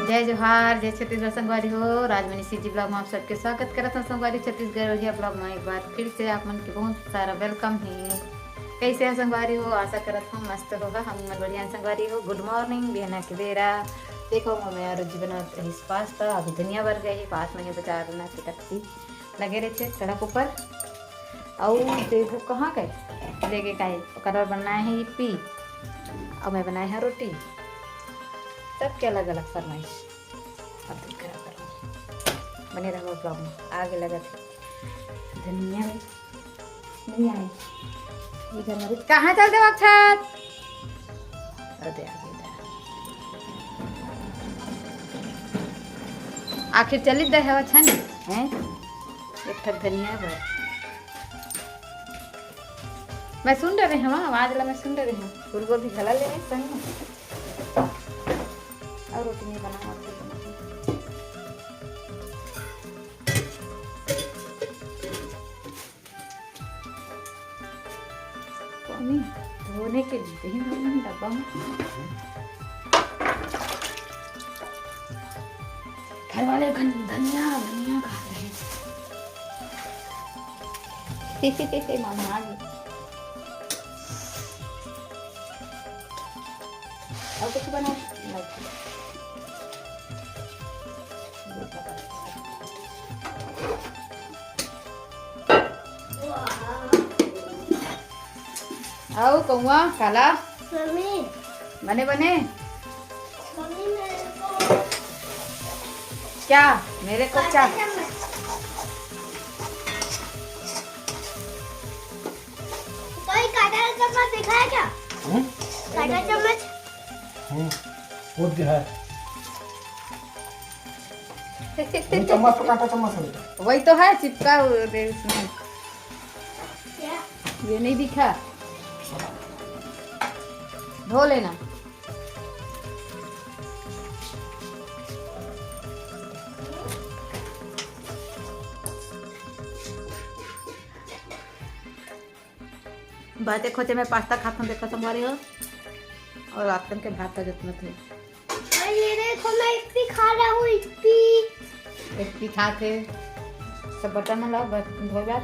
जय जोहार, जय छत्तीसगढ़ संगवारी हो। राजमनी सीजी ब्लॉग में आप सबके स्वागत करता हूँ। संगवारी छत्तीसगढ़ बढ़िया ब्लॉग में एक बार फिर से आप मन के बहुत सारा वेलकम है। कैसे है संगवारी हो? आशा करत हूँ मस्त होगा। हम बढ़िया संगवारी हो। गुड मॉर्निंग, बिहना के बेरा देखो मैं रोजी बना रही पास्ता। अभी धनिया भर गई पास में बचा बना के टक्सी लगे रहे थे सड़क ऊपर। और देखो कहाँ गए लेके गए कलर बनाए हैं इप्पी और मैं बनाए हैं रोटी। सबके अलग अलग फरमाइश। अब देख करो बने रहो ब्लॉग में। आगे लगा थे धनिया नहीं आए इधर मरीज कहाँ चलते वक्त अरे आखिर चली दे है अच्छा नहीं है। एक ठक धनिया है मैं सुन रहे हैं आवाज ला मैं सुन रही हूँ। फूलगोभी खला ले सही में और रोटी नहीं बना धोने के लिए ही डब्बा में घर वाले धनिया धनिया खा रहे हैं। मामा आ गए और कुछ बना आओ कौआ काला मम्मी बने बने मम्मी मेरे को क्या मेरे को क्या कोई काटा चम्मच दिखाया क्या? काटा चम्मच वो है चम्मच तो कांटा चम्मच है। वही तो है चिपका हुआ उसमें। क्या? ये नहीं दिखा धो लेना। बातें खोचे में पास्ता खाता हूँ देखो तुम्हारे हो और आप के भात का जितना थे ये देखो मैं इप्पी खा रहा हूँ। इप्पी खाते सब बर्तन में लाओ धो बार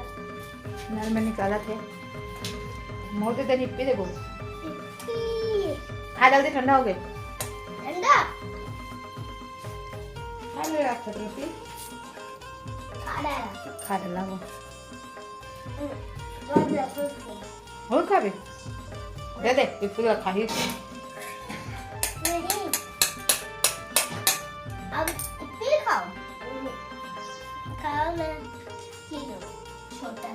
नल में निकाला थे मोटे दिन इप्पी देखो खा जल्दी ठंडा हो गए ठंडा खा ले आप रोटी खा डाला वो हो खा भी दे दे इप्पी का खा ही नहीं अब इप्पी खाओ खाओ मैं छोटा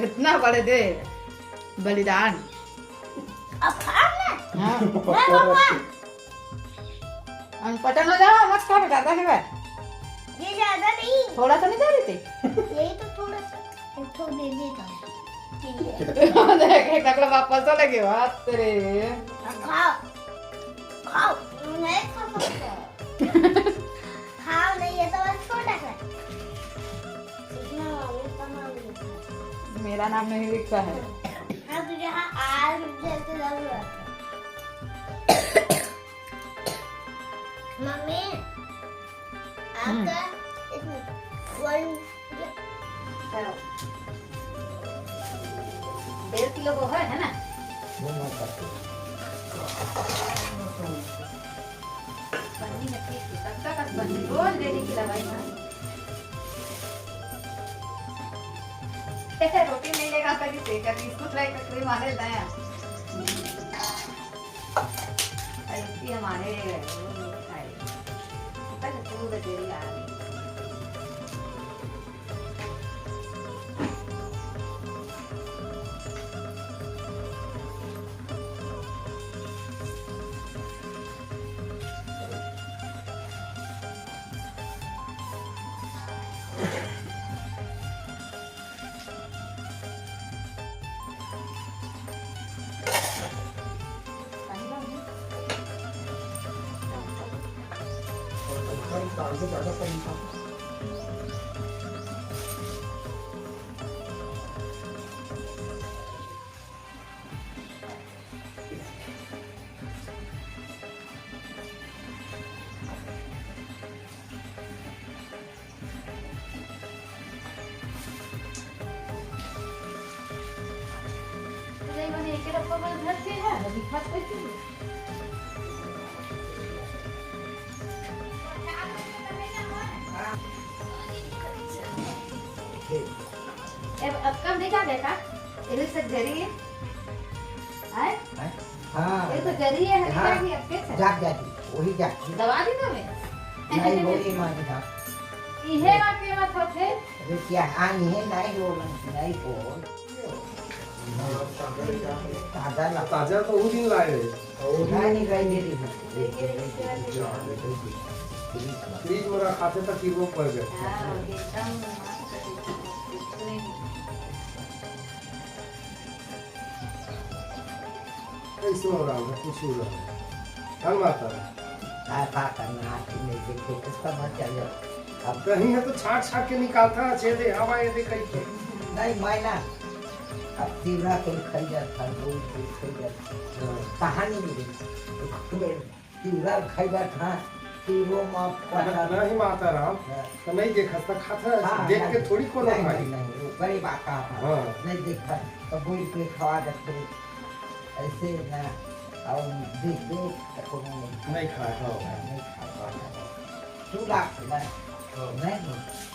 इतना बड़े दे बलिदान अब खा ना। हाँ पापा हम पता न जाओ मत खा बेटा दे ये ज्यादा नहीं थोड़ा सा नहीं दे रही थी यही तो थोड़ा सा एक ठो दे देता देख टकला वापस तो लगे बात तेरे अब खाओ खाओ नहीं खा सकते खाओ नहीं ये तो बस छोटा सा इतना नाम लिखा मेरा नाम नहीं लिखा है। हाँ तो यहाँ आर जैसे लग रहा था। मम्मी आपका वन 1.5 किलो वो है ना पन्नी में ठीक है तब तक पन्नी रोज लेने की दवाई ना रोटी नहीं लेगा कभी से कभी कुछ लाइक कभी मारे लाया ऐसी हमारे खाए पहले तो देरी आ रही ज़्यादा सही था। तेरा पवन धरती है अभी खास कैसे अब कब देखा ये सब जरी है आए हाँ ये तो जरी है हाँ। हल्का ही अब कैसे जाग जाती वही जाती दवा दी तो मैं नहीं वही मानी था इहे के मत होते अरे क्या आनी है नहीं वो नहीं बोल ताजा ना ताजा तो उस दिन लाए नहीं गई मेरी फ्रीज में रखाते तक कि वो पड़ गए हां एकदम कैसे हो रहा है कुछ हो रहा है हल माता आता करना नहीं देखो उसका मत चलो अब कहीं है तो छाट छाट के निकालता है छेदे हवा ये दे कहीं के नहीं मैना अब तीवरा के खाई जाता रोज खाई जाता कहानी मिली तीवरा खाई जाता तीवरो मां पता नहीं माता राम तो नहीं देखा था खाता देख के थोड़ी को नहीं भाई नहीं बड़ी बात है हाँ। नहीं देखा तो बोल के खवा देते ऐसे ना और देख देख तो नहीं खाया था नहीं खाता तू लाख नहीं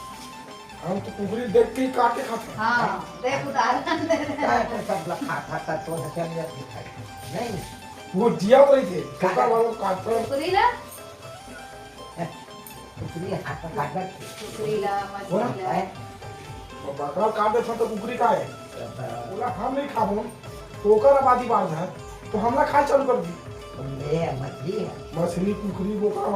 हम तो कुकरी देख के ही काट के खाते हैं हां देख उदाहरण दे काय तो सब लखा खाता तो चल जाती है नहीं वो जिया रही थे छोटा वालों काटते हैं कुरीला कुकरी हाथ काट कुरीला मछलीला और बकरा काटे थे तो कुकरी का है बोला हम नहीं खाबो तो ओकर आबादी बाढ़ जाए तो हमला खाए चालू कर दी ले मछली है मछली कुकरी बोका